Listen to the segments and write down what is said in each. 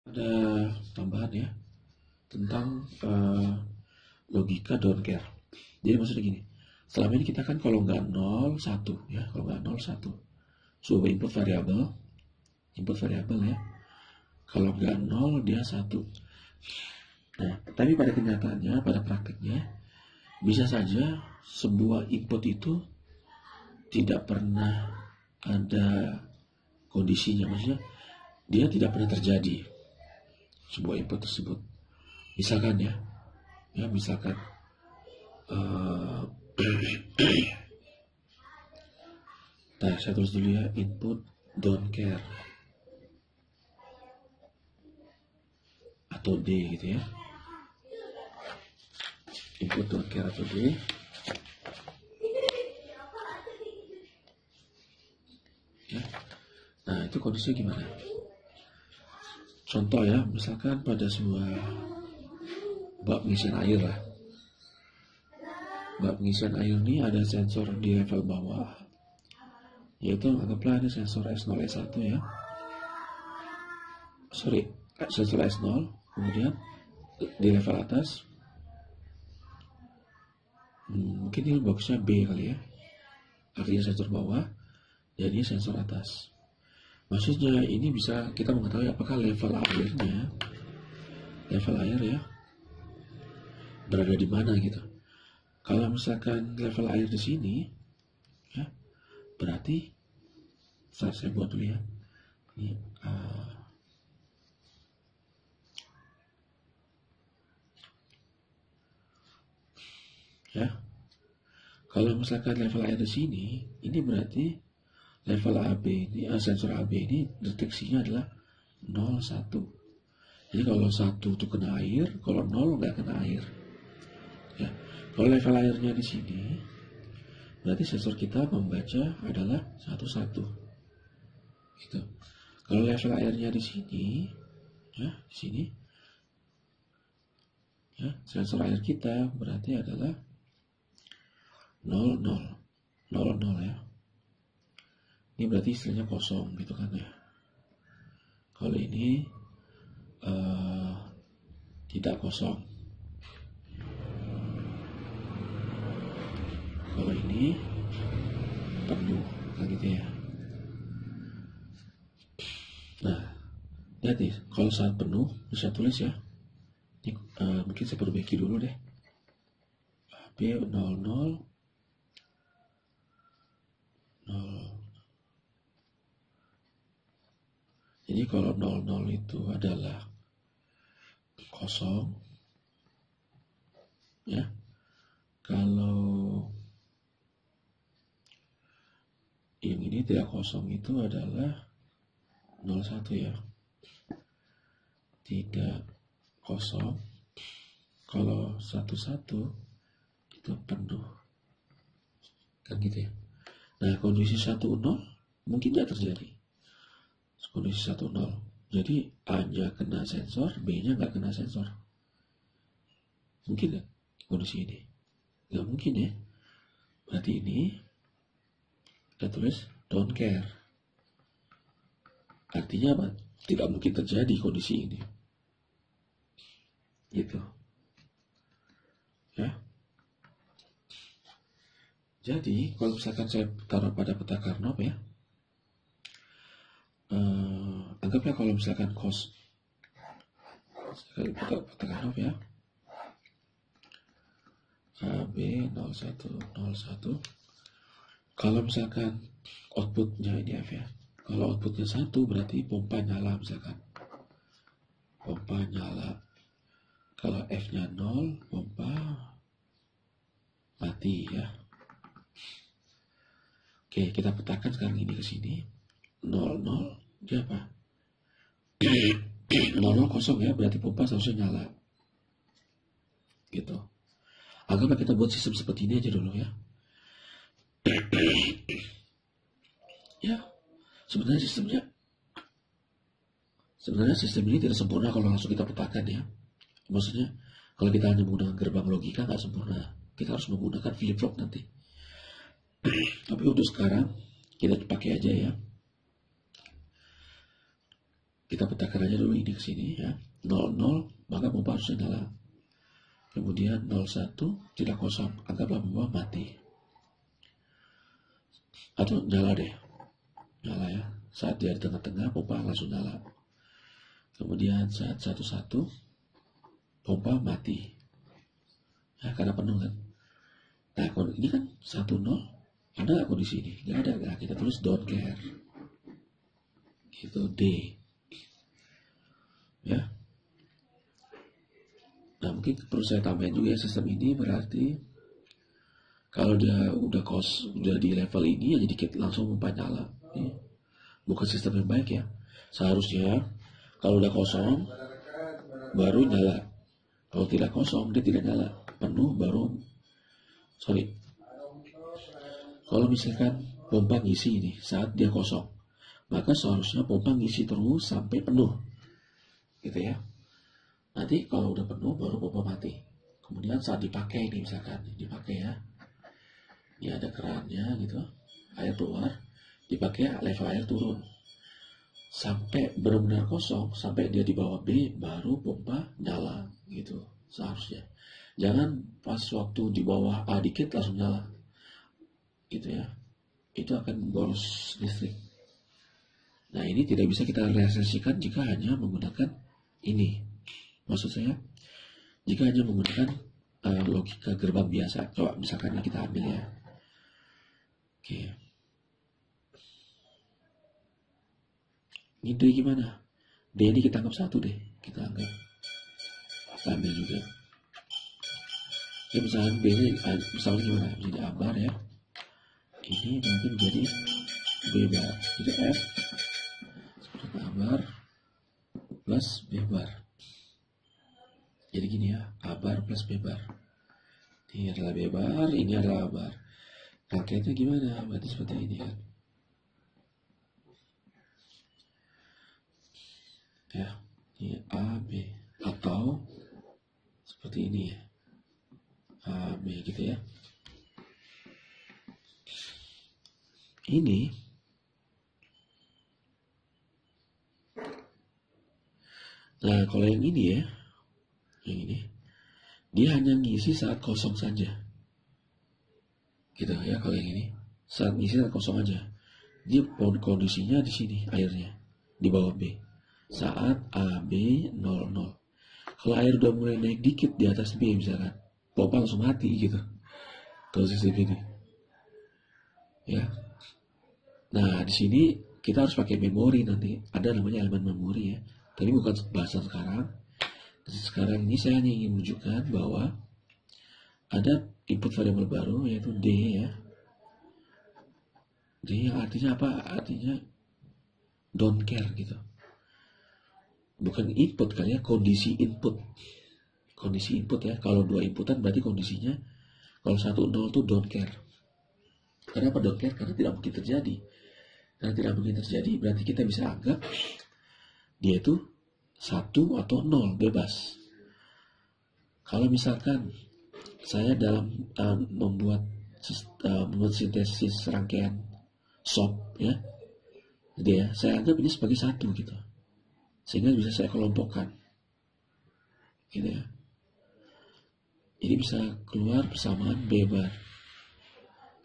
Ada tambahan ya tentang logika don't care. Jadi maksudnya gini, selama ini kita kan kalau nggak 0 1 ya, kalau nggak 0 1 sebuah input variabel ya, kalau nggak 0 dia 1. Nah, tapi pada kenyataannya, pada praktiknya bisa saja sebuah input itu tidak pernah ada kondisinya, maksudnya dia tidak pernah terjadi sebuah input tersebut. Misalkan misalkan nah, saya tulis dulu ya, input don't care atau D gitu ya, input don't care atau D. Ya. Nah, itu kondisinya gimana? Contoh ya, misalkan pada sebuah bak pengisian air lah. Bak pengisian air ini ada sensor di level bawah, yaitu anggaplah ada sensor S0 S1 ya. Sensor S0, kemudian di level atas mungkin ini boxnya B kali ya, artinya sensor bawah, jadi sensor atas. Maksudnya ini bisa kita mengetahui apakah level air ya berada di mana gitu. Kalau misalkan level air di sini ya, berarti saya buat dulu ya. Ini ya. Kalau misalkan level air di sini, ini berarti level AB ini, sensor AB ini deteksinya adalah 0 1. Jadi kalau 1 itu kena air, kalau 0 nggak kena air. Ya. Kalau level airnya di sini, berarti sensor kita membaca adalah 1 1. Gitu. Kalau level airnya di sini, ya, di sini, ya, sensor air kita berarti adalah 0 0 0 0 ya. Ini berarti istilahnya kosong gitu kan ya. Kalau ini tidak kosong. Kalau ini penuh, kan gitu ya. Nah, lihat nih, kalau saat penuh bisa tulis ya. Ini, mungkin saya perbaiki dulu deh. B 00 0. Jadi kalau 00 itu adalah kosong ya. Kalau yang ini tidak kosong itu adalah 01 ya. Tidak kosong. Kalau 11 itu penuh. Kan gitu ya. Nah, kondisi 10 mungkin tidak terjadi. Kondisi 10. Jadi A-nya kena sensor, B-nya nggak kena sensor. Mungkin nggak kondisi ini? Nggak mungkin ya. Berarti ini kita tulis don't care. Artinya apa? Tidak mungkin terjadi kondisi ini. Gitu. Ya. Jadi kalau misalkan saya taruh pada peta Karnov ya, anggaplah kalau misalkan peta Karnov ya, AB 0101. Kalau misalkan outputnya ini F ya, kalau outputnya 1 berarti pompa nyala misalkan, pompa nyala. Kalau F-nya 0, pompa mati ya. Oke, kita petakan sekarang ini ke sini. 00 dia apa? 00 kosong ya, berarti pompa seharusnya nyala. Gitu. Anggaplah kita buat sistem seperti ini aja dulu ya. Ya, sebenarnya sistem ini tidak sempurna kalau langsung kita petakan ya. Maksudnya kalau kita hanya menggunakan gerbang logika nggak sempurna. Kita harus menggunakan flip-flop nanti. Tapi untuk sekarang kita pakai aja ya. Kita petakan aja dulu ini ke sini ya. 00 maka pompa harus nyala. Kemudian 01 tidak kosong, anggaplah pompa mati. Atau nyala deh. Nyala ya. Saat dia di tengah-tengah pompa langsung nyala. Kemudian saat 11 pompa mati. Ya, karena penuh kan. Nah, ini kan 10 ada nggak kondisi ini? Nggak ada. Nah, kita tulis don't care. Gitu D. Ya. Nah, mungkin perlu saya tambahin juga ya, sistem ini berarti kalau dia udah di level ini ya jadi langsung pompa nyala. Ya. Bukan sistem yang baik ya. Seharusnya kalau udah kosong baru nyala. Kalau tidak kosong dia tidak nyala. Penuh baru kalau misalkan pompa ngisi ini saat dia kosong, maka seharusnya pompa ngisi terus sampai penuh. Gitu ya. Nanti kalau udah penuh baru pompa mati. Kemudian saat dipakai ini misalkan dipakai ya. Ini ada kerannya gitu. Air keluar, dipakai level air turun. Sampai benar-benar kosong, sampai dia di bawah B baru pompa nyala gitu seharusnya. Jangan pas waktu di bawah A dikit langsung nyala. Gitu ya. Itu akan boros listrik. Nah, ini tidak bisa kita realisasikan jika hanya menggunakan ini. Maksud saya, jika hanya menggunakan logika gerbang biasa. Coba misalkan ini kita ambil ya. Oke. Ini D gimana? D ini kita anggap 1 deh. Kita anggap. Kita ambil juga. Ya, misalnya B ini, misalnya gimana? Jadi abar ya. Ini berarti menjadi B bar. Jadi F seperti abar plus B bar. Jadi gini ya, A bar plus B bar. Ini adalah B bar, ini adalah A bar. Rangkaiannya gimana? Berarti seperti ini kan. Ya, ini A, B. Atau seperti ini ya. A, B gitu ya. Ini nah kalau yang ini ya, yang ini dia hanya ngisi saat kosong saja gitu ya. Kalau yang ini saat ngisi saat kosong aja, dia kondisinya di sini airnya di bawah B saat A, B 00. Kalau air udah mulai naik dikit di atas B misalkan, pompa langsung mati gitu kalau sistem ini ya. Nah, di sini kita harus pakai memori nanti. Ada namanya elemen memori ya. Tapi bukan bahasan sekarang. Sekarang ini saya hanya ingin menunjukkan bahwa ada input variabel baru yaitu D ya. D yang artinya apa? Artinya don't care gitu. Bukan input kali ya, kondisi input. Kondisi input ya. Kalau 2 inputan berarti kondisinya kalau 1 0 itu don't care. Kenapa don't care? Karena tidak mungkin terjadi. Karena tidak mungkin terjadi, berarti kita bisa anggap dia itu 1 atau 0, bebas. Kalau misalkan saya dalam membuat sintesis rangkaian SOP ya, jadi ya, saya anggap ini sebagai 1 gitu. Sehingga bisa saya kelompokkan. Gitu ya. Ini bisa keluar persamaan B bar.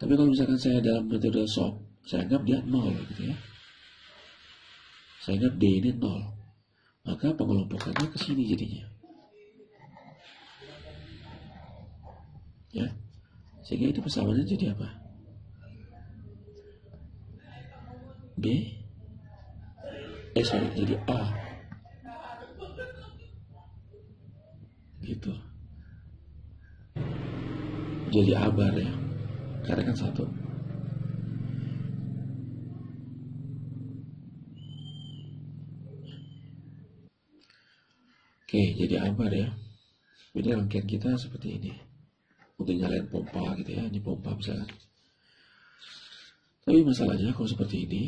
Tapi kalau misalkan saya dalam metode SOP, saya anggap dia 0 gitu ya. Saya anggap D ini 0. Maka pengelompokannya ke sini jadinya. Ya. Sehingga itu persamaannya jadi apa? B jadi A. Gitu. Jadi A bar ya. Karena kan 1. Oke, jadi abar ya. Jadi rangkaian kita seperti ini. Untuk nyalain pompa gitu ya. Ini pompa misalnya. Tapi masalahnya kalau seperti ini,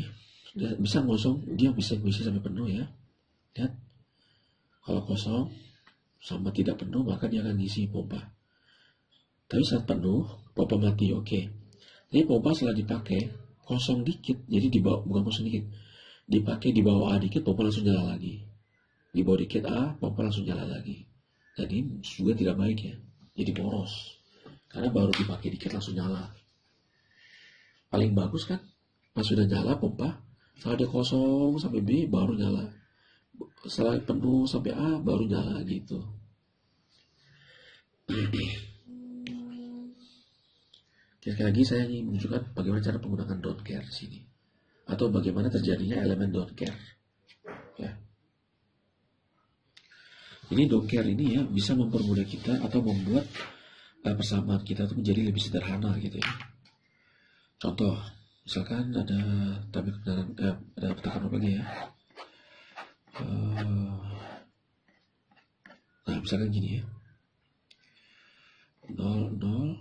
bisa ngosong, dia bisa ngisi sampai penuh ya. Lihat. Kalau kosong sama tidak penuh, maka dia akan ngisi pompa. Tapi saat penuh, pompa mati, oke. Tapi pompa setelah dipakai, kosong dikit. Jadi di bawah, bukan kosong dikit. dipakai di bawah A dikit, pompa langsung nyala lagi. Di bawah dikit A, pompa langsung nyala lagi. Jadi juga tidak baik ya. Jadi boros. Karena baru dipakai dikit langsung nyala. Paling bagus kan, pas sudah nyala pompa, setelah dia kosong sampai B baru nyala. Setelah penuh sampai A baru nyala gitu. Sekali lagi saya ingin menunjukkan bagaimana cara menggunakan don't care di sini, atau bagaimana terjadinya elemen don't care. Ya. Ini don't care ini ya bisa mempermudah kita atau membuat persamaan kita itu menjadi lebih sederhana gitu ya. Contoh, misalkan ada tabel kebenaran, ada pertukaran lagi ya. Nah, misalkan gini ya. 0, 0,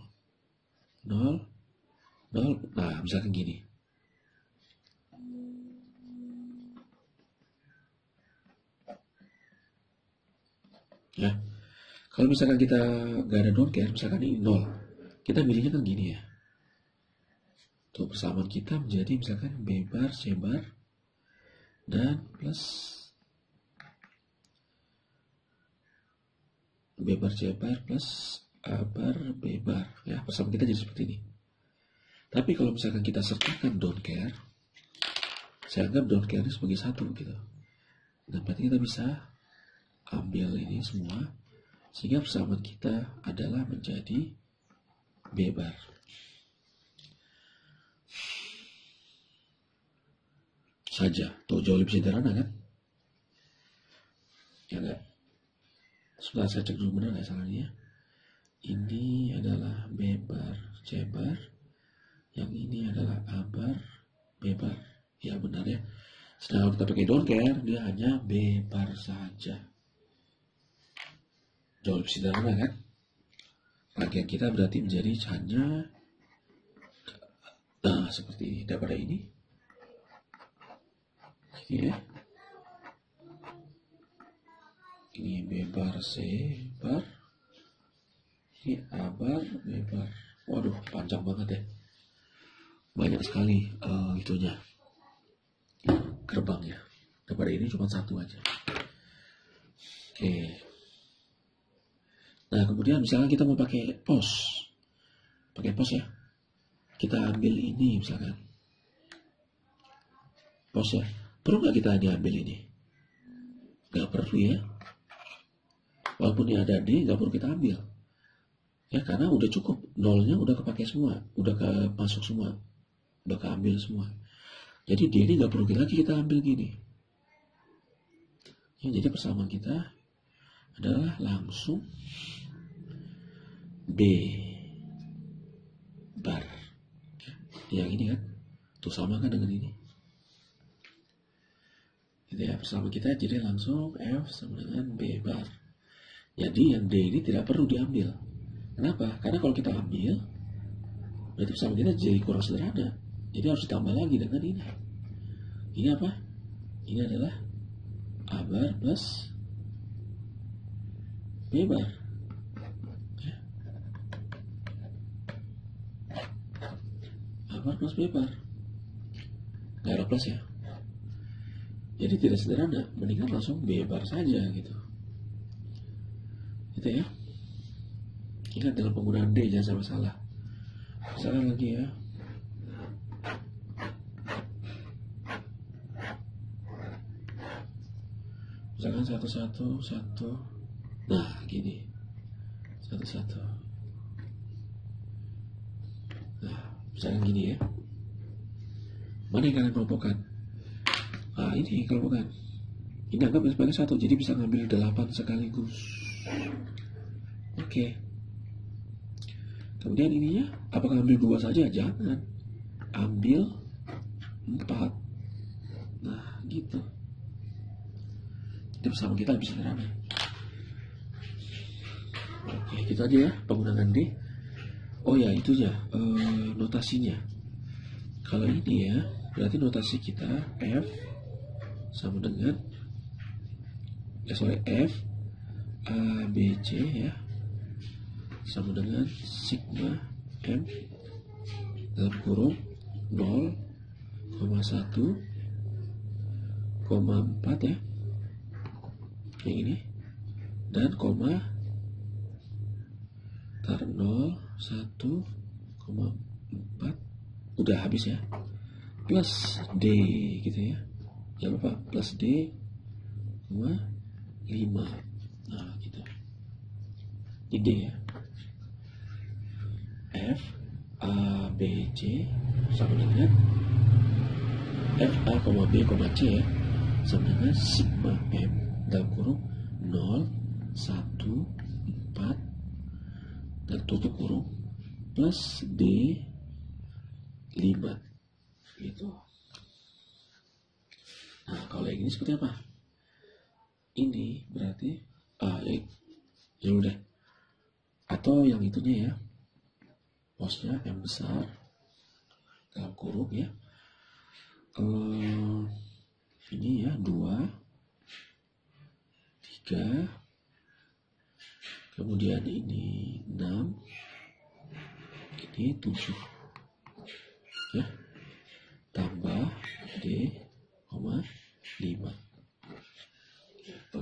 0, 0. Nah, misalkan gini. Ya. Kalau misalkan kita nggak ada don't care, misalkan ini 0. Kita milihnya kan gini ya. Tuh, persamaan kita menjadi misalkan B bar, C bar, dan plus B bar, C bar, plus A bar, B bar. Ya, persamaan kita jadi seperti ini. Tapi kalau misalkan kita sertakan don't care, saya anggap don't care ini sebagai satu gitu. Dan berarti kita bisa ambil ini semua, sehingga persamaan kita adalah menjadi B bar. Saja, tuh jauh lebih sederhana kan? Ya enggak? Setelah saya cek dulu benar nggak salahnya. Ini adalah B bar, C bar. Yang ini adalah A bar, B bar. Ya benar ya. Sedangkan kita pakai don't care, dia hanya B bar saja. Jauh lebih sederhana kan? Bagian kita berarti menjadi hanya, nah seperti ini, daripada ini. Ini ya. Ini B bar, C bar. Ini A bar, B bar. Waduh, panjang banget ya. Banyak sekali itunya. Gerbangnya. Daripada ini cuma satu aja. Oke. Nah, kemudian misalnya kita mau pakai pos. Pakai pos ya. Kita ambil ini misalkan. Pos ya. Perlu nggak kita hanya ambil ini? Nggak perlu ya. Walaupun ini ada D, nggak perlu kita ambil. Ya, karena udah cukup. Nolnya udah kepake semua. Udah masuk semua. Udah keambil semua. Jadi D ini nggak perlu lagi kita ambil gini. Ya, jadi persamaan kita adalah langsung B bar. Ya, yang ini kan. Tuh sama kan dengan ini. Gitu ya, persamaan kita jadi langsung F sama dengan B bar. Jadi yang D ini tidak perlu diambil. Kenapa? Karena kalau kita ambil, berarti persamaan kita jadi kurang sederhana. Jadi harus ditambah lagi dengan ini. Ini apa? Ini adalah A bar plus B bar. Ya. A bar plus B bar. Nggak ada plus ya. Jadi tidak sederhana, mendingan langsung B bar saja gitu. Gitu ya. Ingat dalam penggunaan D jangan sampai salah. Misalkan lagi ya. Misalkan 1, 1, 1. Nah, gini. 1, 1. Nah, misalkan gini ya. Mana yang kalian kelompokkan? Nah, ini kelompokan. Ini anggap sebagai 1, jadi bisa ngambil 8 sekaligus. Oke. Kemudian ininya, apakah ambil 2 saja? Jangan. Ambil 4. Nah, gitu. Itu bersama kita lebih sederhana. Oke, gitu aja ya penggunaan D. Oh ya, itu ya notasinya. Kalau ini ya, berarti notasi kita F sama dengan F A B C ya, sama dengan sigma M dalam kurung 0,1 4 ya, yang ini, dan koma 0, 1,4, udah habis ya, plus D gitu ya, jangan lupa plus D, 5, nah gitu, ini D ya. F A B C sama dengan F A, B, C ya, sama dengan sigma M dalam kurung 0, 1, 4 dan tutup kurung plus D 5 gitu. Nah kalau yang ini seperti apa? Ini berarti ya udah, atau yang itunya ya, posnya yang besar dalam kurung ya, ini ya 2, 3, kemudian ini 6, ini 7 ya, tambah D, 5 gitu.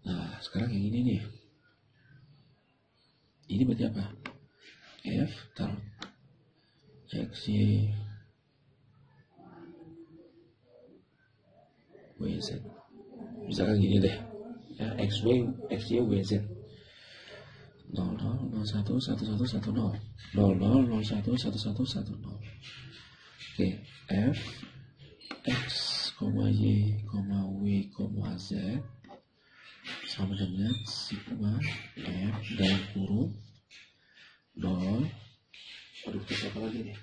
Nah sekarang yang ini nih, ini berarti apa? F taruh X, Y, W, Z. Misalkan gini deh ya, X, Y, W, Z. 00, 01, 11, 10, 00, 01, 11, 10. Oke, F X, Y, W, Z sama dengan sigma F dalam kurung 0. Aduh, terus apa lagi nih?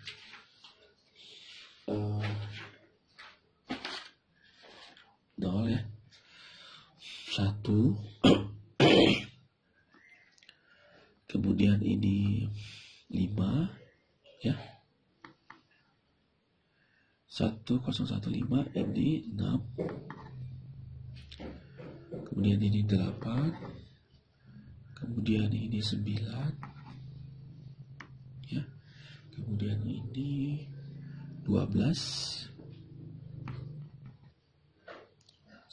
0 ya, 1, kemudian ini 5 ya, 1015, ini 6, kemudian ini 8, kemudian ini 9 ya, kemudian ini 12,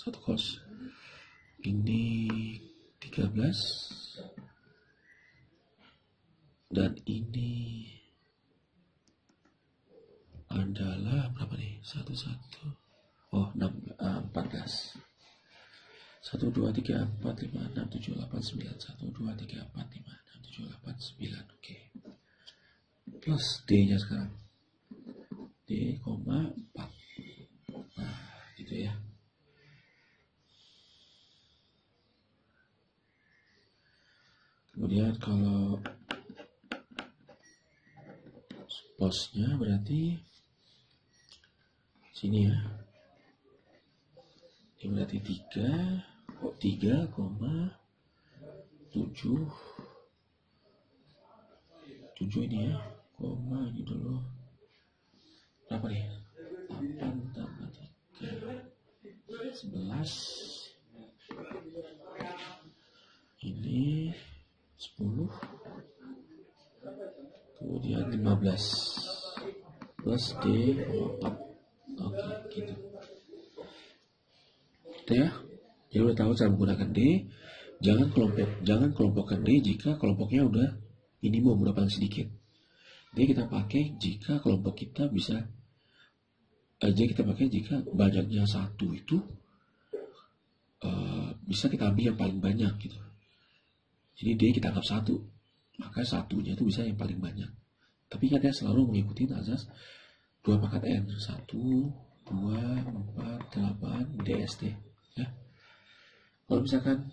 1 kos, ini 13, dan ini adalah berapa nih? 14, 1, 2, 3, 4, 5, 6, 7, 8, 9, 1, 2, 3, 4, 5, 6, 7, 8, 9, oke. Plus D nya sekarang, D, 4, nah gitu ya. Kemudian kalau posnya berarti sini ya, ini berarti 3,7, ini ya, koma ini dulu berapa nih, 8 tambah 3, 11, ini 10, kemudian 15 plus D 4. Oke gitu ya. Jadi udah tahu cara menggunakan D. Jangan kelompokkan D jika kelompoknya udah minimum, udah paling sedikit. D kita pakai jika kelompok kita bisa aja, kita pakai jika banyaknya 1 itu bisa kita ambil yang paling banyak gitu. Jadi D kita anggap 1, maka 1-nya itu bisa yang paling banyak. Tapi katanya selalu mengikuti azas 2 pangkat N, 1, 2, 4, 8, DST ya. Kalau misalkan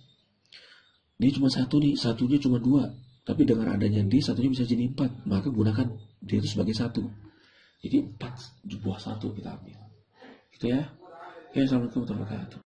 D cuma 1 nih, 1-nya cuma 2, tapi dengan adanya D 1-nya bisa jadi 4, maka gunakan D itu sebagai 1. Jadi 4 buah 1 kita ambil gitu ya. Assalamualaikum warahmatullahi wabarakatuh.